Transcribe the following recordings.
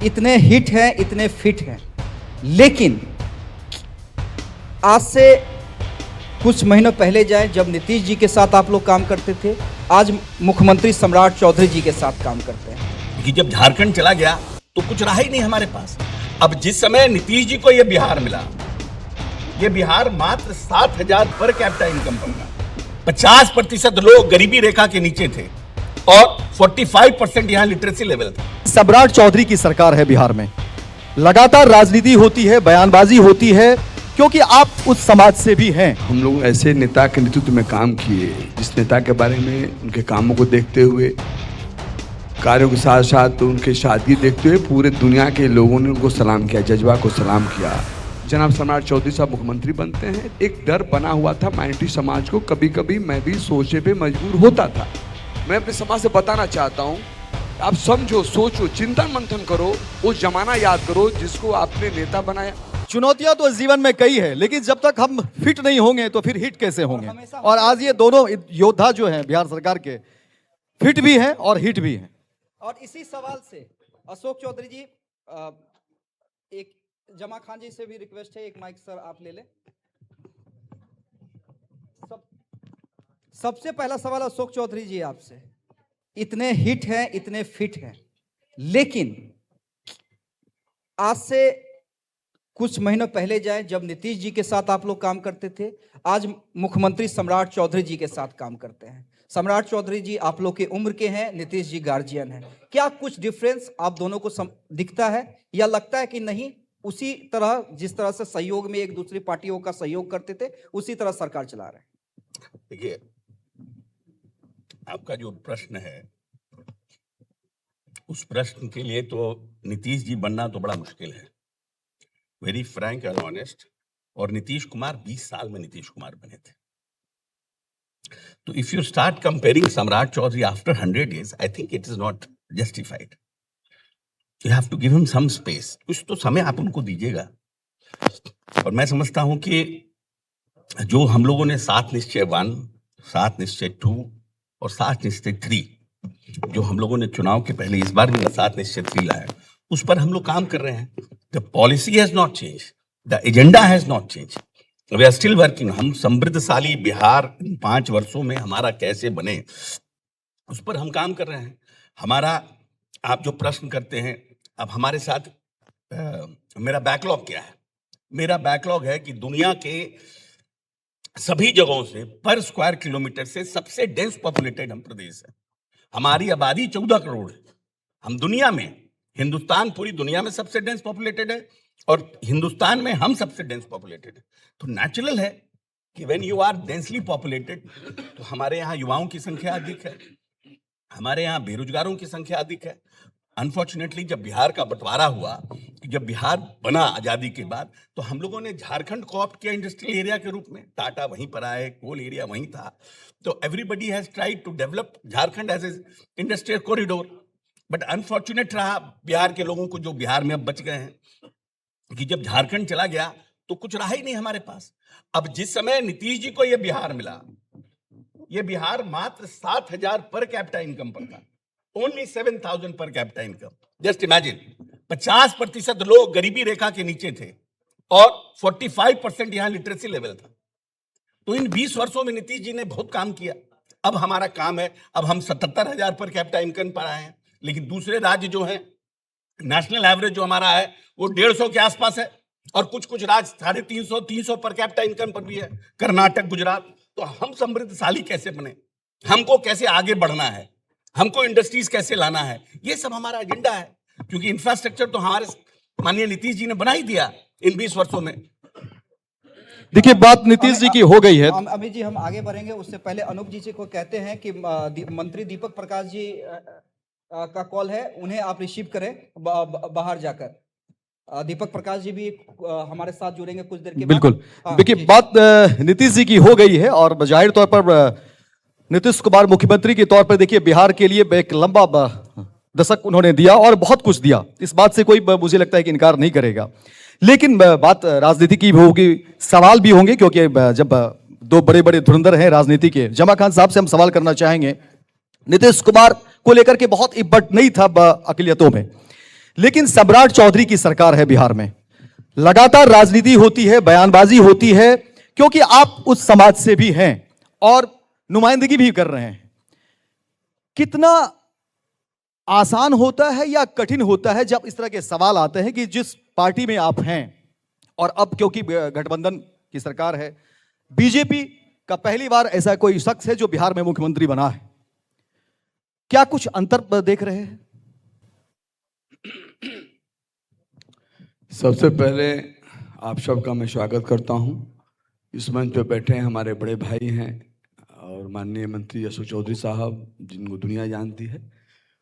इतने हिट हैं, इतने फिट हैं, लेकिन आज से कुछ महीनों पहले जाए जब नीतीश जी के साथ आप लोग काम करते थे, आज मुख्यमंत्री सम्राट चौधरी जी के साथ काम करते हैं। कि जब झारखंड चला गया तो कुछ रहा ही नहीं हमारे पास। अब जिस समय नीतीश जी को यह बिहार मिला, ये बिहार मात्र 7,000 पर कैपिटा इनकम पर था। 50% लोग गरीबी रेखा के नीचे थे और 45% यहाँ लिटरेसी लेवल था। सम्राट चौधरी की सरकार है बिहार में, लगातार राजनीति होती है, बयानबाजी होती है, क्योंकि आप उस समाज से भी हैं। हम लोग ऐसे नेता के नेतृत्व में काम किए जिस नेता के बारे में उनके कामों को देखते हुए, कार्यों के साथ साथ उनके शादी देखते हुए पूरे दुनिया के लोगों ने उनको सलाम किया, जज्बा को सलाम किया। जनाब सम्राट चौधरी साहब मुख्यमंत्री बनते हैं, एक डर बना हुआ था माइनॉरिटी समाज को। कभी कभी मैं भी सोचने पे मजबूर होता था। मैं अपने समाज से बताना चाहता हूँ, आप समझो, सोचो, चिंतन मंथन करो, वो जमाना याद करो जिसको आपने नेता बनाया। चुनौतियां तो जीवन में कई है, लेकिन जब तक हम फिट नहीं होंगे तो फिर हिट कैसे होंगे। और आज ये दोनों योद्धा जो हैं बिहार सरकार के, फिट भी हैं और हिट भी हैं। और इसी सवाल से अशोक चौधरी जी, एक जमा खान जी से भी रिक्वेस्ट है, एक माइक सर आप ले लें। सबसे पहला सवाल अशोक चौधरी जी आपसे, इतने हिट हैं, इतने फिट हैं, लेकिन आज से कुछ महीनों पहले जाए जब नीतीश जी के साथ आप लोग काम करते थे, आज मुख्यमंत्री सम्राट चौधरी जी के साथ काम करते हैं। सम्राट चौधरी जी आप लोग की उम्र के हैं, नीतीश जी गार्जियन हैं। क्या कुछ डिफरेंस आप दोनों को दिखता है, या लगता है कि नहीं, उसी तरह जिस तरह से सहयोग में एक दूसरी पार्टियों का सहयोग करते थे उसी तरह सरकार चला रहे हैं? देखिए, आपका जो प्रश्न है उस प्रश्न के लिए तो नीतीश जी बनना तो बड़ा मुश्किल है, वेरी फ्रैंक एंड ऑनेस्ट। और नीतीश कुमार 20 साल में नीतीश कुमार बने थे। तो if you start comparing Samrat Chaudhary after 100 years, I think it is not justified. You have to give him some space, कुछ तो समय आप उनको दीजिएगा। और मैं समझता हूं कि जो हम लोगों ने 7 निश्चय 1, 7 निश्चय 2 और 7 निश्चय 3 जो हम लोगों ने चुनाव के पहले, इस बार भी 7 निश्चय 3 लाया, उस पर हम लोग काम कर रहे हैं। The policy has not change, the agenda has not change, we are still working. हम समृद्धशाली बिहार 5 वर्षों में हमारा कैसे बने, उस पर हम काम कर रहे हैं। हमारा, आप जो प्रश्न करते हैं, अब हमारे साथ मेरा बैकलॉग क्या है? मेरा बैकलॉग है कि दुनिया के सभी जगहों से पर स्क्वायर किलोमीटर से सबसे डेंस पॉपुलेटेड हम प्रदेश है। हमारी आबादी 14 करोड़ है। हम दुनिया में, हिंदुस्तान पूरी दुनिया में सबसे डेंस पॉपुलेटेड है और हिंदुस्तान में हम सबसे डेंस पॉपुलेटेड है। तो नेचुरल है कि when you are densely populated तो हमारे यहाँ युवाओं की संख्या अधिक है, हमारे यहाँ बेरोजगारों की संख्या अधिक है। अनफॉर्चुनेटली जब बिहार का बंटवारा हुआ, जब बिहार बना आजादी के बाद, तो हम लोगों ने झारखंड को ऑप्ट किया इंडस्ट्रियल एरिया के रूप में। टाटा वहीं पर आए, कोल एरिया वहीं था, तो everybody has tried to develop Jharkhand as a industrial corridor. But unfortunate रहा बिहार के लोगों को, जो बिहार में अब बच गए हैं, कि जब झारखंड चला गया तो कुछ रहा ही नहीं हमारे पास। अब जिस समय नीतीश जी को यह बिहार मिला, यह बिहार मात्र 7,000 पर कैपिटा इनकम पर था, only 7,000 per capita income. Just imagine, 50% लोग गरीबी रेखा के नीचे थे और 45% यहां लिटरेसी लेवल था। तो इन 20 वर्षों में नीतीश जी ने बहुत काम किया। अब हमारा काम है, अब हम 77,000 पर कैपिटा इनकम पर आए हैं, लेकिन दूसरे राज्य जो हैं, नेशनल एवरेज जो हमारा है वो 150 के आसपास है, और कुछ कुछ राज्य 350, 300 पर कैपिटा इनकम पर भी है, कर्नाटक, गुजरात। तो हम समृद्धशाली कैसे बने, हमको कैसे आगे बढ़ना है, हमको इंडस्ट्रीज कैसे लाना है, ये सब हमारा एजेंडा है। क्योंकि इंफ्रास्ट्रक्चर तो हमारे माननीय नीतीश जी ने बना ही दिया इन 20 वर्षों में। देखिए, बात नीतीश जी की हो गई है। अमित जी, हम आगे बढ़ेंगे, उससे पहले अनूप जी को कहते हैं कि मंत्री दीपक प्रकाश जी का कॉल है, उन्हें आप रिसीव करें बाहर जाकर। दीपक प्रकाश जी भी हमारे साथ जुड़ेंगे कुछ देर के बाद। बिल्कुल। देखिए, बात नीतीश जी की हो गई है और जाहिर तौर पर नीतीश कुमार मुख्यमंत्री के तौर पर, देखिए, बिहार के लिए एक लंबा दशक उन्होंने दिया और बहुत कुछ दिया, इस बात से कोई मुझे लगता है कि इनकार नहीं करेगा। लेकिन बात राजनीति की भी होगी, सवाल भी होंगे, क्योंकि जब दो बड़े बड़े धुरंधर हैं राजनीति के, जमा खान साहब से हम सवाल करना चाहेंगे। नीतीश कुमार को लेकर के बहुत इब्बट नहीं था अकलियतों में, लेकिन सम्राट चौधरी की सरकार है बिहार में, लगातार राजनीति होती है, बयानबाजी होती है, क्योंकि आप उस समाज से भी हैं और नुमाइंदगी भी कर रहे हैं। कितना आसान होता है या कठिन होता है जब इस तरह के सवाल आते हैं कि जिस पार्टी में आप हैं, और अब क्योंकि गठबंधन की सरकार है, बीजेपी का पहली बार ऐसा कोई शख्स है जो बिहार में मुख्यमंत्री बना है, क्या कुछ अंतर देख रहे हैं? सबसे पहले आप सबका मैं स्वागत करता हूं। इस मंच पे बैठे हैं हमारे बड़े भाई हैं और माननीय मंत्री अशोक चौधरी साहब, जिनको दुनिया जानती है,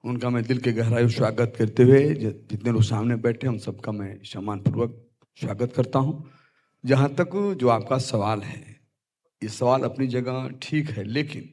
उनका मैं दिल के गहराई से स्वागत करते हुए जितने लोग सामने बैठे हैं उन सबका मैं सम्मानपूर्वक स्वागत करता हूं। जहां तक जो आपका सवाल है, ये सवाल अपनी जगह ठीक है, लेकिन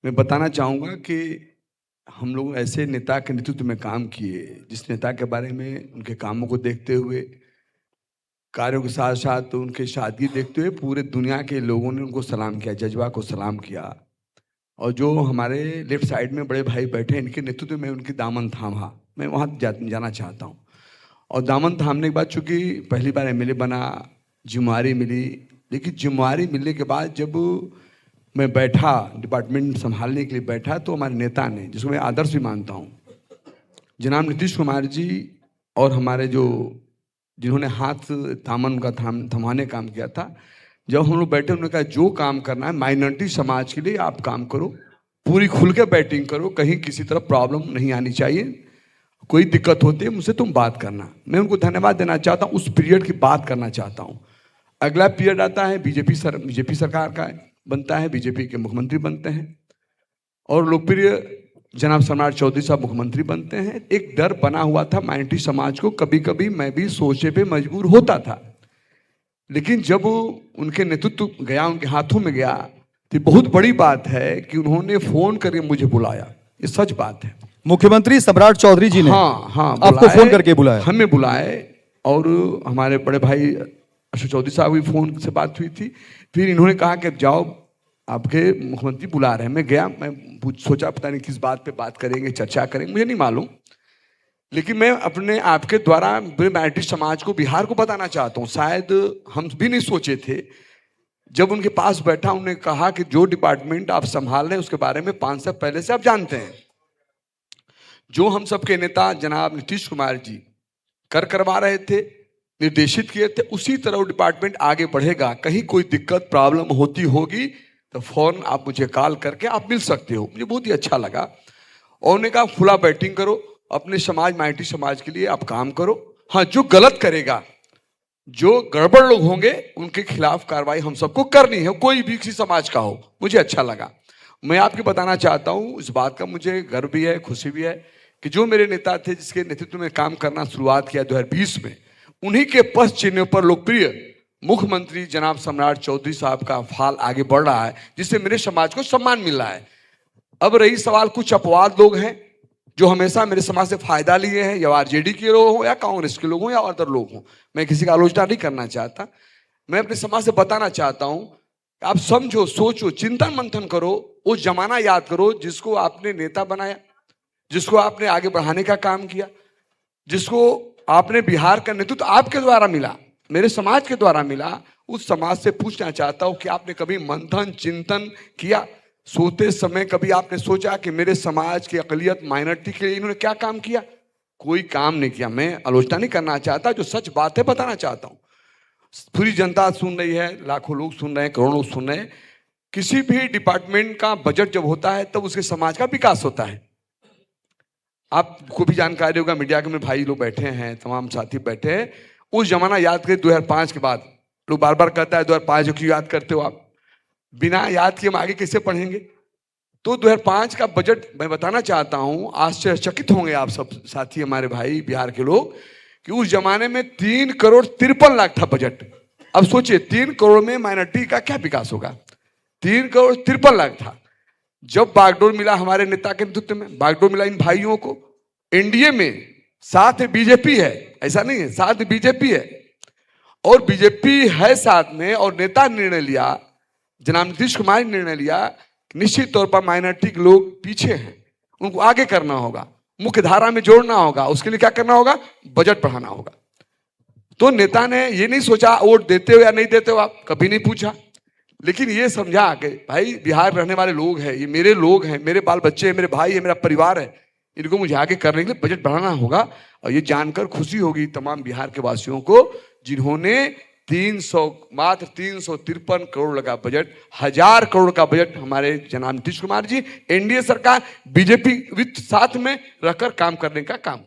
मैं बताना चाहूँगा कि हम लोग ऐसे नेता के नेतृत्व में काम किए जिस नेता के बारे में उनके कामों को देखते हुए, कार्यों के साथ साथ उनके सादगी देखते हुए पूरे दुनिया के लोगों ने उनको सलाम किया, जज्बा को सलाम किया। और जो हमारे लेफ्ट साइड में बड़े भाई बैठे हैं, इनके नेतृत्व में उनकी दामन थामा, मैं वहाँ जाना चाहता हूँ। और दामन थामने के बाद चूँकि पहली बार एमएलए बना, जिम्मेवारी मिली, लेकिन जिम्मेवारी मिलने के बाद जब मैं बैठा, डिपार्टमेंट संभालने के लिए बैठा, तो हमारे नेता ने, जिसको मैं आदर्श भी मानता हूँ, जनाब नीतीश कुमार जी, और हमारे जो जिन्होंने हाथ दामन का थमाने काम किया था, जब हम लोग बैठे उन्होंने कहा जो काम करना है माइनॉरिटी समाज के लिए आप काम करो, पूरी खुल के बैटिंग करो, कहीं किसी तरह प्रॉब्लम नहीं आनी चाहिए, कोई दिक्कत होती है मुझसे तुम बात करना। मैं उनको धन्यवाद देना चाहता हूँ, उस पीरियड की बात करना चाहता हूँ। अगला पीरियड आता है बीजेपी सरकार का बनता है, बीजेपी के मुख्यमंत्री बनते हैं और लोकप्रिय जनाब सम्राट चौधरी साहब मुख्यमंत्री बनते हैं। एक डर बना हुआ था माइनॉरिटी समाज को, कभी कभी मैं भी सोचने पे मजबूर होता था, लेकिन जब उनके नेतृत्व गया, उनके हाथों में गया, तो बहुत बड़ी बात है कि उन्होंने फोन करके मुझे बुलाया। ये सच बात है। मुख्यमंत्री सम्राट चौधरी जी ने हाँ आपको फोन करके बुलाया? हमें बुलाए और हमारे बड़े भाई अशोक चौधरी साहब की फोन से बात हुई थी। फिर इन्होंने कहा कि जाओ, आपके मुख्यमंत्री बुला रहे हैं। मैं गया, मैं सोचा पता नहीं किस बात पे बात करेंगे, चर्चा करेंगे, मुझे नहीं मालूम, लेकिन मैं अपने आपके द्वारा माइनॉरिटी समाज को, बिहार को बताना चाहता हूँ। शायद हम भी नहीं सोचे थे। जब उनके पास बैठा, उन्होंने कहा कि जो डिपार्टमेंट आप संभाल रहे हैं उसके बारे में 5 साल पहले से आप जानते हैं। जो हम सबके नेता जनाब नीतीश कुमार जी करवा रहे थे, निर्देशित किए थे, उसी तरह वो डिपार्टमेंट आगे बढ़ेगा। कहीं कोई दिक्कत प्रॉब्लम होती होगी तो फौरन आप मुझे कॉल करके आप मिल सकते हो। मुझे बहुत ही अच्छा लगा। और उन्होंने कहा खुला बैटिंग करो, अपने समाज माइनॉरिटी समाज के लिए आप काम करो। हाँ, जो गलत करेगा, जो गड़बड़ लोग होंगे, उनके खिलाफ कार्रवाई हम सबको करनी है, कोई भी किसी समाज का हो। मुझे अच्छा लगा। मैं आपको बताना चाहता हूँ, इस बात का मुझे गर्व भी है, खुशी भी है कि जो मेरे नेता थे, जिसके नेतृत्व में काम करना शुरुआत किया 2020 में, उन्हीं के पश्च चिन्ह पर लोकप्रिय मुख्यमंत्री जनाब सम्राट चौधरी साहब का फाल आगे बढ़ रहा है, जिससे मेरे समाज को सम्मान मिल रहा है। अब रही सवाल, कुछ अपवाद लोग हैं जो हमेशा मेरे समाज से फायदा लिए हैं, या आरजेडी के लोग हों या कांग्रेस के लोग हों या अदर लोग हों। मैं किसी का आलोचना नहीं करना चाहता। मैं अपने समाज से बताना चाहता हूं, आप समझो, सोचो, चिंतन मंथन करो, वो जमाना याद करो जिसको आपने नेता बनाया, जिसको आपने आगे बढ़ाने का काम किया, जिसको आपने बिहार का नेतृत्व आपके द्वारा मिला, मेरे समाज के द्वारा मिला। उस समाज से पूछना चाहता हूं कि आपने कभी मंथन चिंतन किया? सोते समय कभी आपने सोचा कि मेरे समाज की अकलियत माइनॉरिटी के लिए इन्होंने क्या काम किया? कोई काम नहीं किया। मैं आलोचना नहीं करना चाहता, जो सच बात है बताना चाहता हूं। पूरी जनता सुन रही है, लाखों लोग सुन रहे हैं, करोड़ों लोग सुन रहे हैं। किसी भी डिपार्टमेंट का बजट जब होता है तब उसके समाज का विकास होता है। आपको भी जानकारी होगा, मीडिया के में भाई लोग बैठे हैं, तमाम साथी बैठे हैं। उस जमाना याद करें 2005 के बाद। लोग बार बार कहता है 2005 क्यों याद करते हो आप? बिना याद किए हम आगे कैसे पढ़ेंगे? तो 2005 का बजट मैं बताना चाहता हूं, आश्चर्यचकित होंगे आप सब साथी, हमारे भाई बिहार के लोग, कि उस जमाने में 3 करोड़ 53 लाख था बजट। अब सोचिए 3 करोड़ में माइनॉरिटी का क्या विकास होगा? 3 करोड़ 53 लाख था। जब बागडोर मिला हमारे नेता के नेतृत्व में, बागडोर मिला इन भाइयों को, एनडीए में साथ में बीजेपी है, ऐसा नहीं है, साथ में बीजेपी है, और बीजेपी है साथ में, और नेता निर्णय लिया, जनाब नीतीश कुमार ने निर्णय लिया, निश्चित तौर पर माइनॉरिटी के लोग पीछे हैं, उनको आगे करना होगा। मुख्य धारा में जोड़ना होगा। उसके लिए क्या करना होगा? बजट बढ़ाना होगा। तो नेता ने ये नहीं सोचा वोट देते हो या नहीं देते हो, आप कभी नहीं पूछा, लेकिन ये समझा कि भाई बिहार रहने वाले लोग हैं, ये मेरे लोग हैं, मेरे बाल बच्चे हैं, मेरे भाई है, मेरा परिवार है, इनको मुझे आगे करने के लिए बजट बढ़ाना होगा। और ये जानकर खुशी होगी तमाम बिहार के वासियों को, जिन्होंने मात्र 353 करोड़ लगा बजट, 1000 करोड़ का बजट हमारे जनाब नीतीश कुमार जी, एनडीए सरकार, बीजेपी वित्त साथ में रखकर काम करने का काम।